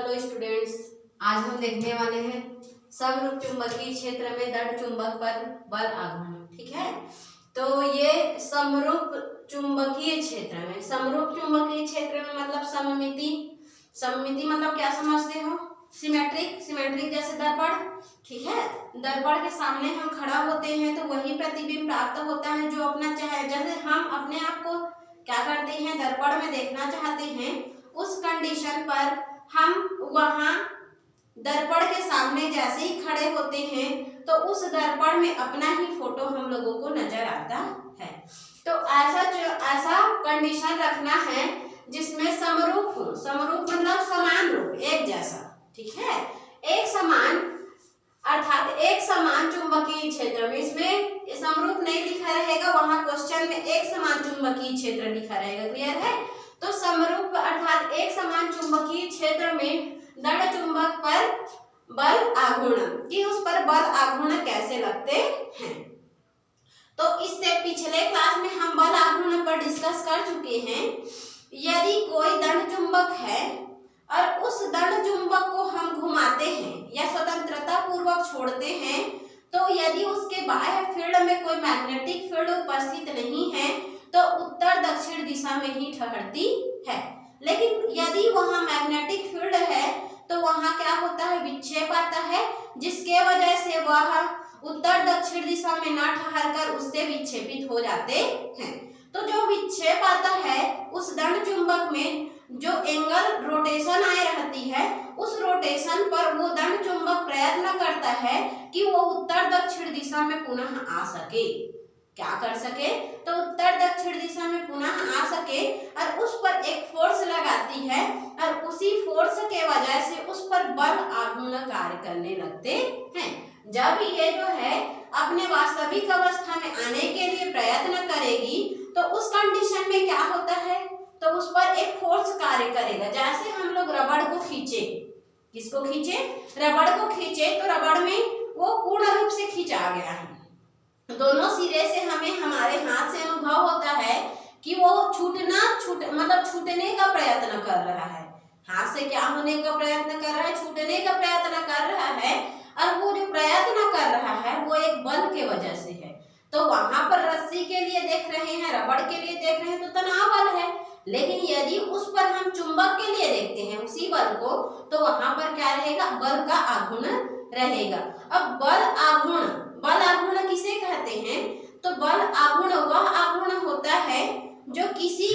Hello students, आज हम देखने वाले हैं समरूप चुंबकीय क्षेत्र में दंड चुंबक पर बल आघूर्ण। ठीक है, तो ये समरूप चुंबकीय क्षेत्र में, समरूप चुंबकीय क्षेत्र में मतलब सममिति। सममिति मतलब क्या समझते हो? सिमेट्रिक, सिमेट्रिक जैसे दर्पण। ठीक है, दर्पण के सामने हम खड़ा होते हैं तो वही प्रतिबिंब प्राप्त होता है जो अपना चाहे। जैसे हम अपने आप को क्या करते हैं, दर्पण में देखना चाहते हैं, उस कंडीशन पर हम वहां दर्पण के सामने जैसे ही खड़े होते हैं तो उस दर्पण में अपना ही फोटो हम लोगों को नजर आता है। तो ऐसा कंडीशन रखना है जिसमें समरूप, समरूप मतलब समान रूप, एक जैसा। ठीक है, एक समान अर्थात एक समान चुंबकीय क्षेत्र में, इसमें समरूप नहीं लिखा रहेगा, वहां क्वेश्चन में एक समान चुंबकीय क्षेत्र लिखा रहेगा। क्लियर है? तो समरूप अर्थात एक समान चुंबकीय क्षेत्र में दंड चुंबक पर बल आघूर्ण, कि उस पर बल आघूर्ण कैसे लगते हैं। तो इससे पिछले क्लास में हम बल आघूर्ण पर डिस्कस कर चुके हैं। यदि कोई दंड चुंबक है और उस दंड चुंबक को हम घुमाते हैं या स्वतंत्रता पूर्वक छोड़ते हैं, तो यदि उसके बाह्य फील्ड में कोई मैग्नेटिक फील्ड उपस्थित नहीं है तो उत्तर दक्षिण दिशा में ही ठहरती है। लेकिन यदि वहां मैग्नेटिक फील्ड है तो वहां क्या होता है, विक्षेप आता है, जिसके वजह से वह उत्तर दक्षिण दिशा में न ठहरकर उससे विक्षेपित हो जाते हैं। तो जो विक्षेप आता है उस दंड चुंबक में जो एंगल रोटेशन आए रहती है, उस रोटेशन पर वो दंड चुंबक प्रयत्न करता है कि वो उत्तर दक्षिण दिशा में पुनः आ सके। क्या कर सके? तो उत्तर दक्षिण दिशा में पुनः आ सके और उस पर एक फोर्स लगाती है और उसी फोर्स के वजह से उस पर बल आघूर्ण कार्य करने लगते हैं। जब ये जो है अपने वास्तविक अवस्था में आने के लिए प्रयत्न करेगी तो उस कंडीशन में क्या होता है, तो उस पर एक फोर्स कार्य करेगा। जैसे हम लोग रबड़ को खींचे, किसको खींचे? रबड़ को खींचे तो रबड़ में वो पूर्ण रूप से खींचा गया है, दोनों सिरे से हमें हमारे हाथ से अनुभव होता है कि वो छूटने का प्रयत्न कर रहा है। हाथ से क्या होने का प्रयत्न कर रहा है? छूटने का प्रयत्न कर रहा है। और वो जो प्रयत्न कर रहा है वो एक बल के वजह से है। तो वहां पर रस्सी के लिए देख रहे हैं, रबड़ के लिए देख रहे हैं तो तनाव बल है। लेकिन यदि उस पर हम चुंबक के लिए देखते हैं उसी बल को, तो वहां पर क्या रहेगा? बल का आघूर्ण रहेगा। अब बल आघूर्ण किसे कहते हैं? तो बल आघूर्ण वह आघूर्ण होता है जो किसी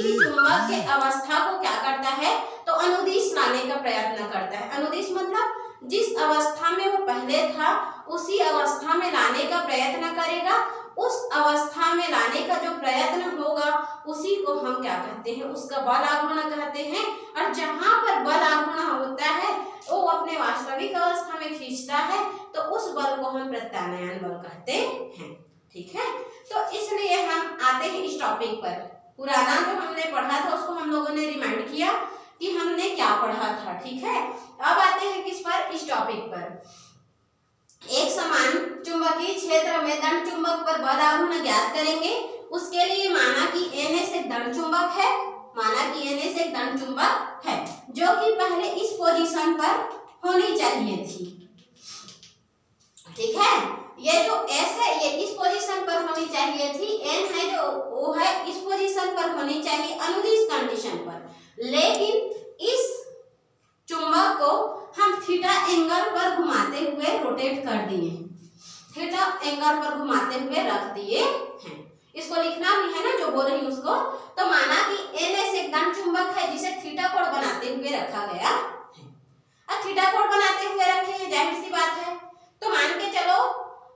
भी चुंबक के अवस्था को क्या करता है, तो अनुदिश लाने का प्रयत्न करता है। अनुदिश मतलब जिस अवस्था में वो पहले था उसी अवस्था में लाने का प्रयत्न करेगा। उस अवस्था में लाने का जो प्रयत्न होगा उसी को हम क्या कहते हैं? उसका बल आघूर्ण कहते हैं। और जहां पर बल आघूर्ण होता है वो अपने वास्तविक अवस्था में खींचता है तो उस बल को हम प्रत्यानयन बल कहते हैं। ठीक है, तो इसलिए हम आते हैं इस टॉपिक पर। पुराना जो हमने पढ़ा था उसको हम लोगों ने रिमाइंड किया कि हमने क्या पढ़ा था। ठीक है, अब आते हैं किस पर? इस टॉपिक पर। एक समान चुंबकीय क्षेत्र में दंड चुंबक पर बल आघूर्ण ज्ञात करेंगे। उसके लिए माना कि Na से दंड चुंबक है, जो कि पहले इस पोजीशन पर होनी चाहिए थी। ठीक है, ये जो S है ये इस पोजीशन पर होनी चाहिए थी, N है जो वो है इस पोजीशन पर होनी चाहिए अनुदिश कंडीशन पर। लेकिन इस चुंबक को हम थीटा एंगल पर घुमाते हुए रोटेट कर दिए, थीटा एंगल पर घुमाते हुए रख दिए हैं। इसको लिखना भी है ना जो बोल रही हूँ उसको। तो माना कि Na से दंड चुंबक है जिसे थीटा कोण बनाते हुए रखा गया है। अब थीटा कोण बनाते हुए रखे हैं, जाहिर सी बात है। तो मान के चलो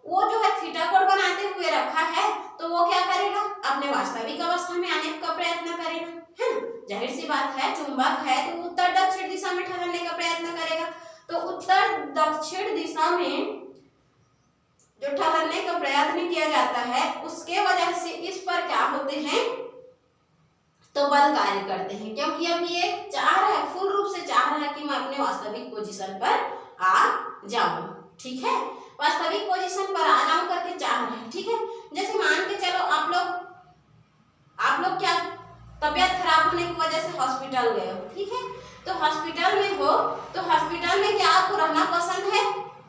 वो जो है थीटा कोण बनाते हुए रखा है तो वो क्या करेगा? अपने वास्तविक अवस्था में आने का प्रयत्न करेगा, है ना? जाहिर सी बात है, चुंबक है तो उत्तर दक्षिण दिशा में ठहरने का प्रयत्न करेगा। तो उत्तर दक्षिण दिशा में जो ठहरने का प्रयत्न किया जाता है उसके वजह से इस पर क्या होते हैं, तो बल कार्य करते हैं। क्योंकि अब ये चाह रहा है, फुल रूप से चाह रहा है कि मैं अपने वास्तविक पोजीशन पर आ जाऊं। ठीक है, वास्तविक पोजीशन पर आ जाऊं करके चाह रहा है। ठीक है, जैसे मान के चलो आप लोग क्या तबीयत खराब होने की वजह से हॉस्पिटल गए हो, ठीक है, तो हॉस्पिटल में हो तो हॉस्पिटल में क्या आपको रहना पसंद है?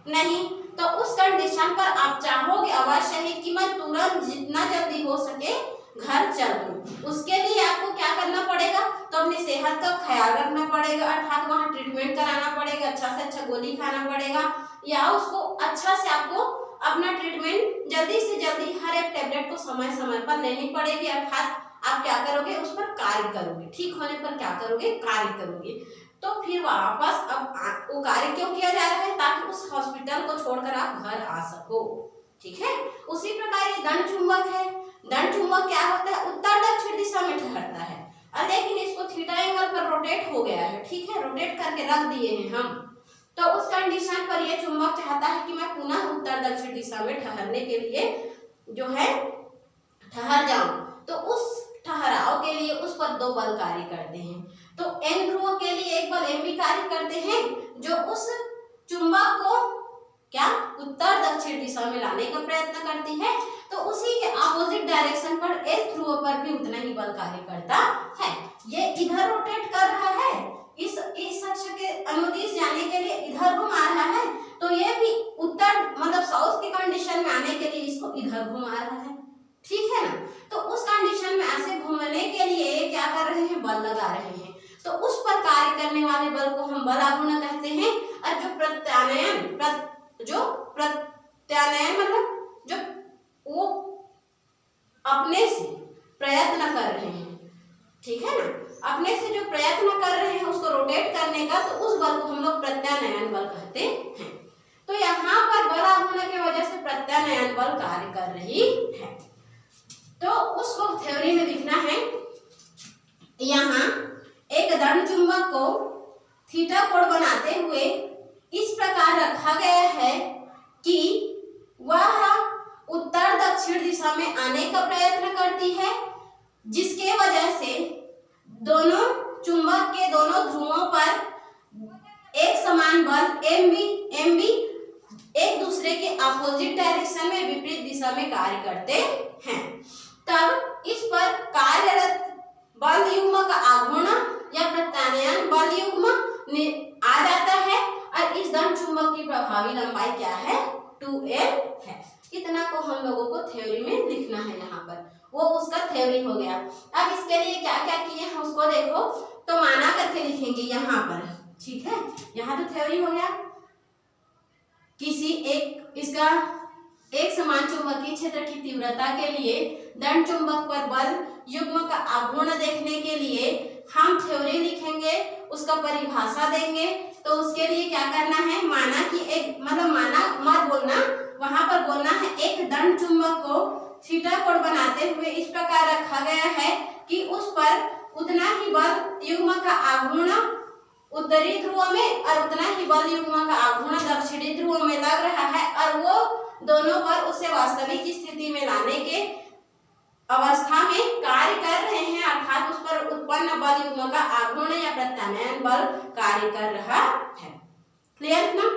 नहीं। तो उस कंडीशन पर आप चाहोगे अवश्य ही कि मैं तुरंत जितना जल्दी हो सके घर चल दूं। उसके लिए आपको क्या करना पड़ेगा? तो अपनी सेहत का ख्याल रखना पड़ेगा, अर्थात वहाँ ट्रीटमेंट कराना पड़ेगा, अच्छा से अच्छा गोली खाना पड़ेगा, या उसको अच्छा से आपको अपना ट्रीटमेंट जल्दी से जल्दी हर एक टैबलेट को समय समय पर लेनी पड़ेगी, अर्थात आप क्या करोगे? उस पर कार्य करोगे, ठीक होने पर क्या करोगे? कार्य करोगे। तो फिर वापस अब वो कार्य क्यों किया जा रहा है? ताकि उस हॉस्पिटल को छोड़कर आप घर आ सको, ठीक है। उसी प्रकार ये दंड चुंबक है। दंड चुंबक क्या होता है? उत्तर दक्षिण दिशा में ठहरता है, और लेकिन इसको थीटा एंगल पर रोटेट हो गया है, ठीक है, रोटेट करके रख दिए हैं हम। तो उस कंडीशन पर ये चुंबक चाहता है कि मैं पुनः उत्तर दक्षिण दिशा में ठहरने के लिए जो है ठहर जाऊं। तो उस ठहराव के लिए उस पर दो बल कार्य करते हैं। तो एन ध्रुव के लिए एक बल एम भी कार्य करते हैं, जो उस चुंबक को क्या उत्तर दक्षिण दिशा में लाने का प्रयत्न करती है। तो उसी के अपोजिट डायरेक्शन पर एस ध्रुव पर भी उतना ही बल कार्य करता है। ये इधर रोटेट कर रहा है, इस अक्ष के अनुदिश जाने के लिए इधर घुमा रहा है, तो ये भी उत्तर मतलब साउथ की कंडीशन में आने के लिए इसको इधर घुमा रहा है, ठीक है ना। तो उस कंडीशन में ऐसे घूमने के लिए क्या कर रहे हैं? बल लगा रहे हैं। तो उस पर कार्य करने वाले बल को हम बल आघूर्ण कहते हैं। और जो प्रत्यानयन मतलब जो वो अपने से प्रयत्न कर रहे हैं, ठीक है ना, अपने से जो प्रयत्न कर रहे हैं उसको रोटेट करने का, तो उस बल को हम लोग प्रत्यानयन बल कहते हैं। तो यहाँ पर बल आघूर्ण की वजह से प्रत्यानयन बल कार्य कर रही है। तो उसको थ्योरी में लिखना है। यहाँ एक दंड चुंबक को थीटा कोण बनाते हुए इस प्रकार रखा गया है कि वह उत्तर दक्षिण दिशा में आने का प्रयत्न करती है, जिसके वजह से दोनों चुंबक के दोनों ध्रुवों पर एक समान बल एम बी एक दूसरे के अपोजिट डायरेक्शन में विपरीत दिशा में कार्य करते हैं। तब इस पर कार्यरत बल युग्म का आघूर्ण या प्रत्यानयन बल युग्म आ जाता है, और इस दंड चुंबक की प्रभावी लंबाई क्या है? 2L है। इतना को हम लोगों को थ्योरी में लिखना है। यहाँ पर वो उसका थ्योरी हो गया। अब इसके लिए क्या क्या किए हैं उसको देखो, तो माना करके लिखेंगे यहाँ पर, ठीक है। यहाँ तो थ्योरी हो गया, किसी इसका एक समान चुंबकीय क्षेत्र की तीव्रता के लिए दंड चुंबक पर बल युग्म का आघूर्ण देखने के लिए हम थ्योरी लिखेंगे, उसका परिभाषा देंगे। तो उसके लिए क्या करना है? माना कि एक मतलब माना मत बोलना, वहां पर बोलना है एक दंड चुंबक को थीटा कोण बनाते हुए इस प्रकार रखा गया है कि उस पर उतना ही बल युग्म का आघूर्ण उत्तरी ध्रुव में और उतना ही बल युग्म का आघूर्ण दक्षिणी ध्रुव में लग रहा है, और वो दोनों पर उसे वास्तविक स्थिति में लाने के अवस्था में कार्य कर रहे हैं, अर्थात उस पर उत्पन्न बल युग्म का आघूर्ण या प्रत्यानयन बल कार्य कर रहा है। क्लियर ना?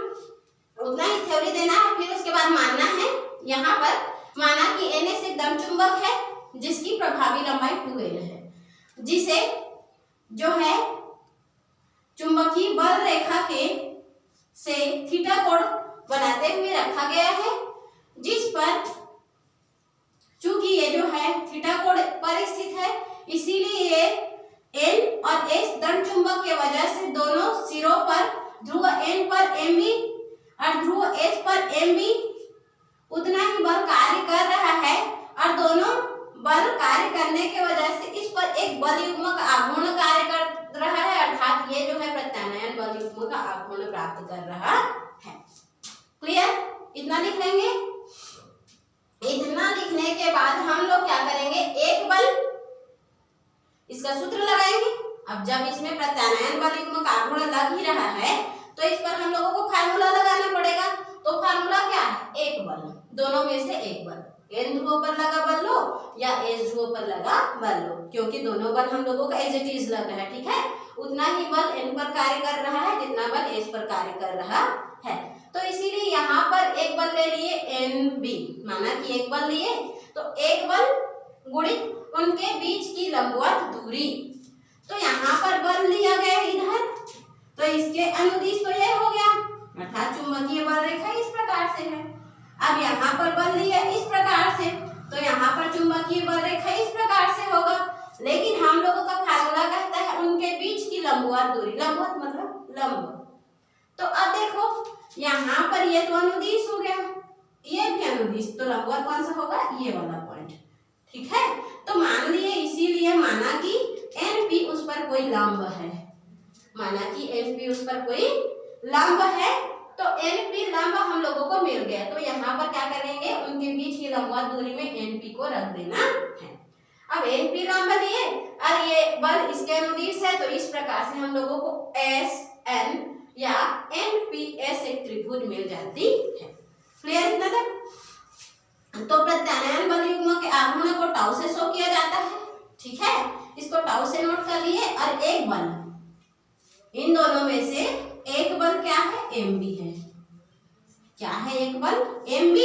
उतना ही थ्योरी देना है। फिर उसके बाद मानना है, यहाँ पर माना कि NS एक दंड चुंबक है जिसकी प्रभावी लंबाई 2L है, जिसे जो है चुंबकीय बल रेखा के से थीटा कोण बनाते हुए रखा गया है, जिस पर चूंकि ये जो है थीटा कोण पर स्थित है, इसीलिए N और S दंड चुंबक के वजह से दोनों सिरों पर ध्रुव N पर Mb और ध्रुव S पर Mb उतना ही बल कार्य कर रहा है, और दोनों बल कार्य करने के वजह से इस पर एक बल युग्म का आघूर्ण कार्य कर रहा है, अर्थात ये जो है प्रत्यानयन बल युग्म का आघूर्ण प्राप्त कर रहा है। क्लियर? इतना लिख लेंगे। इतना लिखने के बाद हम लोग क्या करेंगे? एक बल, इसका सूत्र लगाएंगे। अब जब इसमें प्रत्यानयन बल युग्म का आघूर्ण लग ही रहा है, तो इस पर हम लोगों को फार्मूला लगाना पड़ेगा। तो फार्मूला क्या है? एक बल, दोनों में से एक बल, N ध्रुव पर लगा बल लो या S ध्रुव पर लगा बल लो, क्योंकि दोनों बल हम लोगों का एज इट इज लग रहा है, ठीक है। उतना ही बल N पर कार्य कर रहा है जितना बल S पर कार्य कर रहा है। तो इसीलिए यहाँ पर एक बल ले लिए NB, माना कि एक बल लिए, तो एक बल गुणित उनके बीच की लंबवत दूरी। तो यहाँ पर बल लिया गया इधर, तो इसके अनुदिश तो ये हो गया, अर्थात चुंबकीय बल रेखा इस प्रकार से है। अब यहाँ पर बल लिया इस प्रकार से, तो यहाँ पर चुंबकीय बल रेखा इस प्रकार से होगा। लेकिन हम लोगों का फार्मूला कहता है उनके बीच की लंबवत दूरी, लंबवत मतलब लंब। तो अब देखो यहाँ पर ये तो अनुदिश हो गया, ये भी अनुदिश, तो लंबवत कौन सा होगा, ये वाला पॉइंट। ठीक है, तो मान लिए, इसीलिए माना कि NP उस पर कोई लंब है, माना कि NP उस पर कोई लंब है, तो NP लंब हम लोगों को मिल गया। तो यहाँ पर क्या करेंगे, उनके बीच की लंबवत दूरी में NP को रख देना है। अब NP लंब लिए और ये बल इसके अनुदिश है, तो इस प्रकार से हम लोगों को SN या NPS एक त्रिभुज मिल जाती है। क्लियर इतना तक? तो प्रत्यानयन बल युग्म के आघूर्ण को टाउ से शो किया जाता है। ठीक है, इसको टाउ से नोट कर लिए। और एक बल, इन दोनों में से एक बल क्या है, MB है। क्या है एक बल, MB,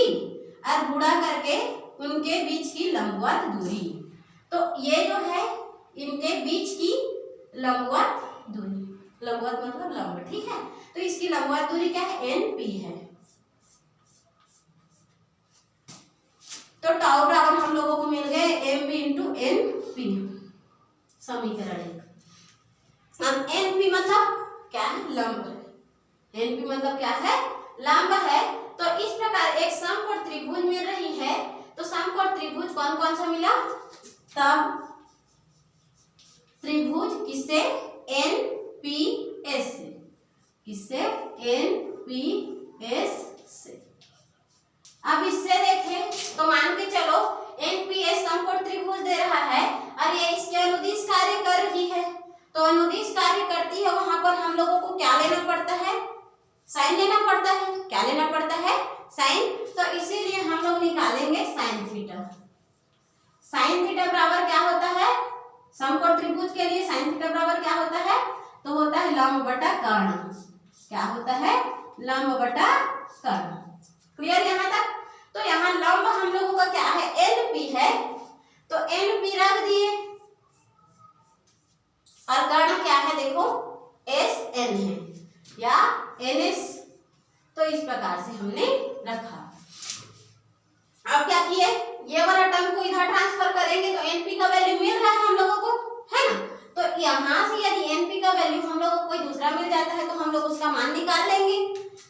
और गुणा करके उनके बीच की लंबवत दूरी। तो ये जो है इनके बीच की लंबवत दूरी, लंबवत मतलब लंब। ठीक है, तो इसकी लंबवत दूरी क्या है, NP है। तो टाउ बराबर हम लोगों को मिल गए MB इंटू NP, समीकरण 1। अब NP मतलब क्या है, लंब है। NP मतलब क्या है, लंब है। तो इस प्रकार एक समकोण त्रिभुज मिल रही है। तो समकोण त्रिभुज कौन कौन सा मिला, तब त्रिभुज किससे, NPS से, किससे, NPS से। अब इससे देखें तो मान के चलो NPS समकोण त्रिभुज दे रहा है और ये इसके अनुदिश कार्य कर रही है। तो अनुदिश कार्य करती है, वहां पर हम लोगों को क्या लेना पड़ता है, साइन लेना पड़ता है। क्या लेना पड़ता है, साइन। तो इसीलिए हम लोग निकालेंगे साइन थीटा। साइन थीटा बराबर क्या होता है, समकोण त्रिभुज के लिए साइन थीटा बराबर क्या होता है, तो होता है लंब बटा कर्ण। क्या होता है, लंब बटा कर्ण। क्लियर यहाँ तक? तो यहाँ लंब हम लोगों का क्या है, NP है, तो NP रख दिए, और कर्ण क्या है देखो, SN है या NS। तो इस प्रकार से हमने रखा। अब क्या किए, ये वाला टर्म को इधर ट्रांसफर करेंगे तो NP का वैल्यू मिल रहा है हम लोगों को, है ना। तो यहाँ से यदि NP का वैल्यू हम लोगों को कोई दूसरा मिल जाता है तो हम लोग उसका मान निकाल लेंगे,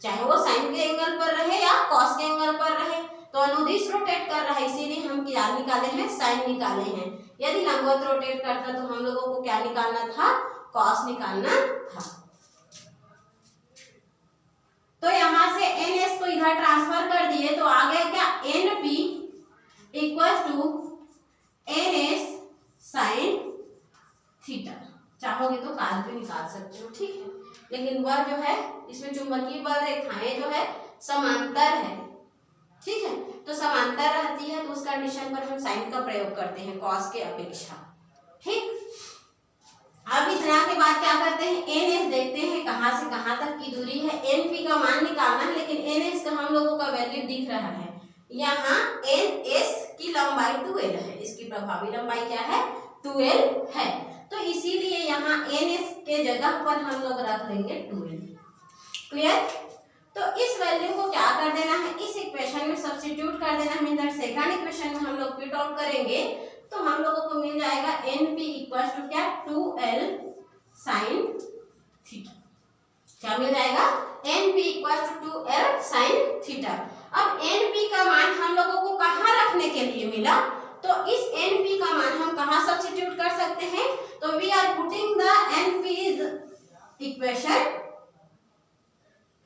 चाहे वो साइन के एंगल पर रहे या कॉस के एंगल पर रहे। तो अनुदिश रोटेट कर रहा है, इसीलिए हम क्या निकाले हैं, साइन निकाले हैं। यदि लंबवत रोटेट करता तो हम लोगों को क्या निकालना था, कॉस निकालना था। तो यहाँ से NS को इधर ट्रांसफर कर दिए, तो आ गया क्या, NP equal to NS sine theta. चाहोगे तो काल भी निकाल सकते हो, ठीक है। लेकिन बल जो है इसमें चुंबकीय बल रेखाएं जो है समांतर है, ठीक है। तो समांतर रहती है तो उस कंडीशन पर हम साइन का प्रयोग करते हैं कॉस के अपेक्षा, ठीक। अब इतना के बाद क्या करते हैं, NS देखते हैं कहां से कहां तक की दूरी है। NP का मान निकालना है, लेकिन NS का हम लोगों का वैल्यू दिख रहा है। यहाँ NS की लंबाई 2L है, इसकी प्रभावी लंबाई क्या है, 2L है। तो इसीलिए यहाँ NS के जगह पर हम लोग रख लेंगे 2L। क्लियर? तो इस वैल्यू को क्या कर देना है, इस इक्वेशन में सब्स्टिट्यूट कर देना है। इधर सेकंड इक्वेशन में हम लोग पुट आउट करेंगे तो हम लोगों को मिल जाएगा NP इक्वल टू क्या, 2L साइन थीटा। क्या मिल जाएगा, NP equal to 2L sine theta. अब NP का मान हम लोगों को कहाँ रखने के लिए मिला, तो इस NP का मान हम कहाँ सब्स्टिट्यूट कर सकते हैं, तो we are putting the NP's equation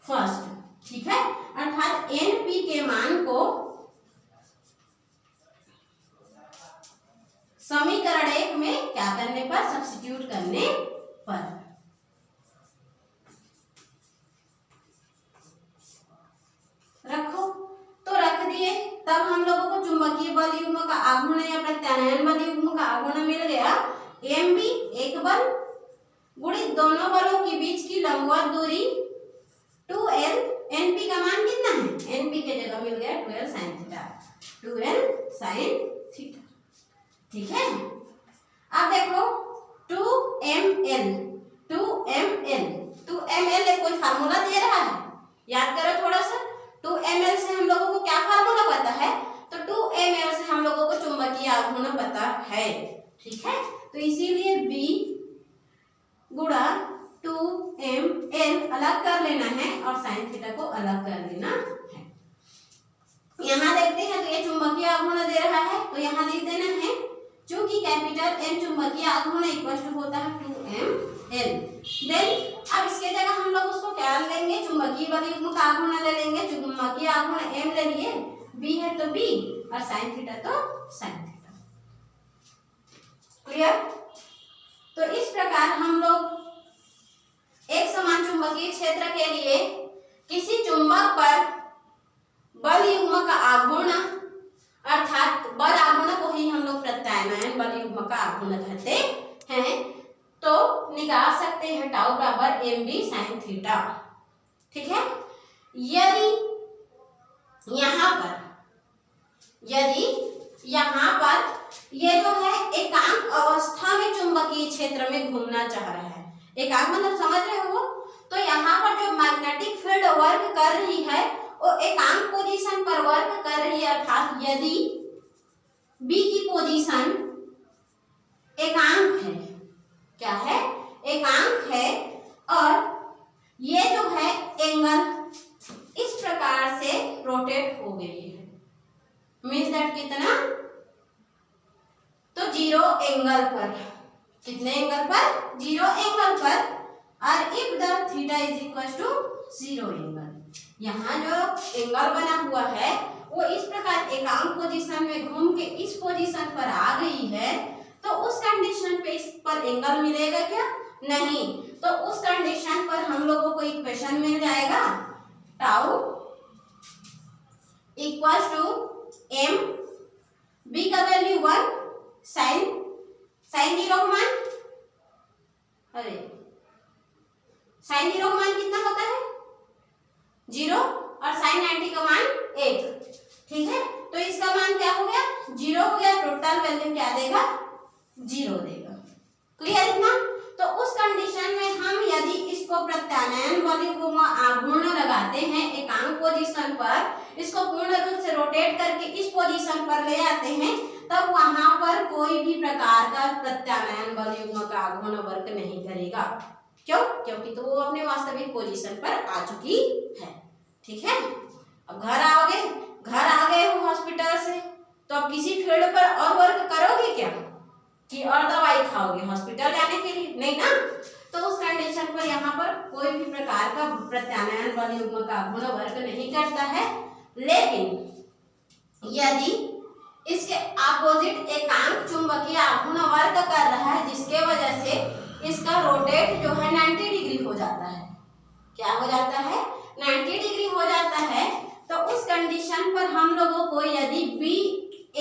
first, ठीक है। अर्थात NP के मान को समीकरण 1 में क्या करने पर, सब्स्टिट्यूट करने पर। रखो, तो रख दिए। तब हम लोगों को चुंबकीय बल युग्म का आघूर्ण या प्रत्यानयन बल युग्म का आघूर्ण मिल गया। MB एक बल गुणित दोनों बलों के बीच की लंबवत दूरी 2L। NP का मान कितना है, NP के जगह मिल गया 2L sine theta, 2L sine theta, ठीक है। अब देखो 2ml 2ml एक कोई फार्मूला दे रहा है, याद करो थोड़ा सा। 2ml से हम लोगों को क्या फार्मूला पता है, तो 2ml से हम लोगों को चुंबकीय आघूर्ण पता है, ठीक है। तो इसीलिए B गुणा 2ml अलग कर लेना है और साइन थीटा को अलग कर लेना है। यहाँ देखते हैं तो ये चुंबकीय आघूर्ण दे रहा है, तो यहाँ लिख देना है चूंकि कैपिटल M चुंबकीय आघूर्ण इक्वल टू होता है 2ml। देन अब इसके जगह हम लोग उसको क्या लेंगे, चुंबकीय बल युग्म का आघूर्ण ले लेंगे। चुंबकीय आघूर्ण M ले लिए, B है तो B और साइन थीटा तो साइन थीटा। क्लियर। तो इस प्रकार हम लोग एक समान चुंबकीय क्षेत्र के लिए किसी चुंबक पर बल युग्म का आघूर्ण अर्थात बल आघूर्ण को ही हम लोग प्रत्यानयन बल युग्म का आघूर्ण कहते हैं, तो निकाल सकते हैं टाउ बराबर mb sin थीटा, ठीक है। यदि यहाँ पर ये जो है एकांक अवस्था में चुंबकीय क्षेत्र में घूमना चाह रहा है, एकांक मतलब समझ रहे हो, तो यहाँ पर जो मैग्नेटिक फील्ड वर्क कर रही है वो एकांक पोजीशन पर वर्क कर रही है, अर्थात यदि B की पोजीशन एकांक है, क्या है, एकांक है, और ये जो है एंगल इस प्रकार से रोटेट हो गई है, मीन्स दैट कितना, तो 0 एंगल पर, कितने एंगल पर, 0 एंगल पर, और if the theta is equal to 0 angle, यहाँ जो एंगल बना हुआ है वो इस प्रकार एकांक पोजीशन में घूम के इस पोजीशन पर आ गई है, तो उस कंडीशन पे इस पर एंगल मिलेगा क्या, नहीं। तो उस कंडीशन पर हम लोगों को इक्वेशन मिल जाएगा tau equal to m, b का वैल्यू 1, साइन 0 का मान, अरे साइन 0 का मान कितना होता है 0 और साइन 90 का मान 1, ठीक है। तो इसका मान क्या हो गया 0 हो गया, टोटल वैल्यू क्या देगा 0 देगा। क्लियर इतना। तो उस कंडीशन में हम यदि इसको प्रत्यानयन बल युग्म आघूर्ण लगाते हैं एकांक पोजीशन पर, इसको पूर्ण रूप से रोटेट करके इस पोजीशन पर ले आते हैं, तब वहां पर कोई भी प्रकार का प्रत्यानयन बल युग्म का आघूर्ण वर्क नहीं करेगा। क्यों, क्योंकि तो वो अपने वास्तविक पोजीशन पर आ चुकी है, ठीक है। अब घर आ गए हो हॉस्पिटल से, तो अब किसी फील्ड पर और वर्क करोगे क्या, कि और दवाई खाओगे हॉस्पिटल जाने के लिए, नहीं ना। तो उस कंडीशन पर यहाँ पर कोई भी प्रकार का प्रत्यानयन बल युग्म का आघूर्ण वर्क नहीं करता है। लेकिन यदि इसके अपोजिट एकांक चुंबकीय आघूर्ण वर्क कर रहा है, जिसके वजह से इसका रोटेट जो है 90 डिग्री हो जाता है, क्या हो जाता है 90 डिग्री हो जाता है, तो उस कंडीशन पर हम लोगों को यदि B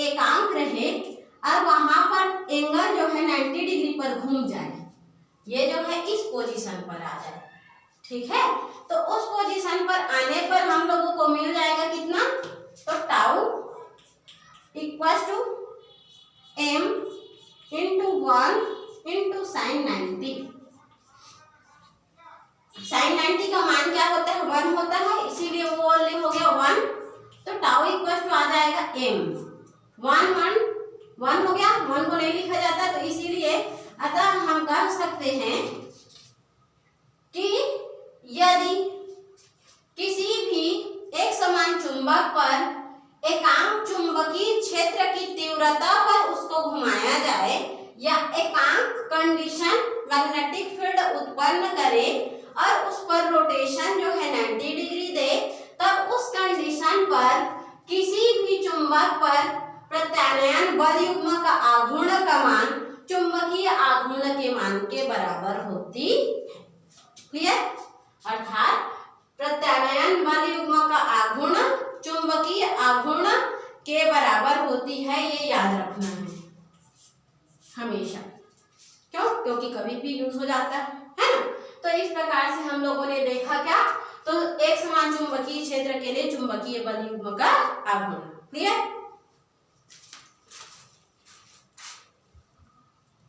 एकांक रहे और वहां पर एंगल जो है 90 डिग्री पर घूम जाए, ये जो है इस पोजीशन पर आ जाए, ठीक है। तो उस पोजीशन पर आने पर हम लोगों को मिल जाएगा कितना, तो tau equal to m into 1 into sine 90। Sine 90 का मान क्या होता है 1 होता है, इसीलिए वो ओनली हो गया 1, तो टाउ इक्वल टू आ जाएगा m, 1 हो गया, 1 को नहीं लिखा जाता, तो इसीलिए अतः हम कह सकते हैं कि यदि किसी भी एक समान चुंबक पर एकांक चुंबकीय क्षेत्र की तीव्रता पर उसको घुमाया जाए या एकांक कंडीशन मैग्नेटिक फील्ड उत्पन्न करे और उस पर रोटेशन जो है 90 डिग्री दे, तब उस कंडीशन पर किसी भी चुंबक पर प्रत्यानयन बल युग्म का आघूर्ण का मान चुंबकीय आघूर्ण के मान के बराबर होती है। क्लियर। अर्थात प्रत्यानयन बल युग्म का आघूर्ण चुंबकीय आघूर्ण के बराबर होती है, ये याद रखना है हमेशा। क्यों, क्योंकि कभी भी यूज हो जाता है ना। तो इस प्रकार से हम लोगों ने देखा क्या, तो एक समान चुंबकीय क्षेत्र के लिए चुंबकीय बल युग्म का आघूर्ण। क्लियर।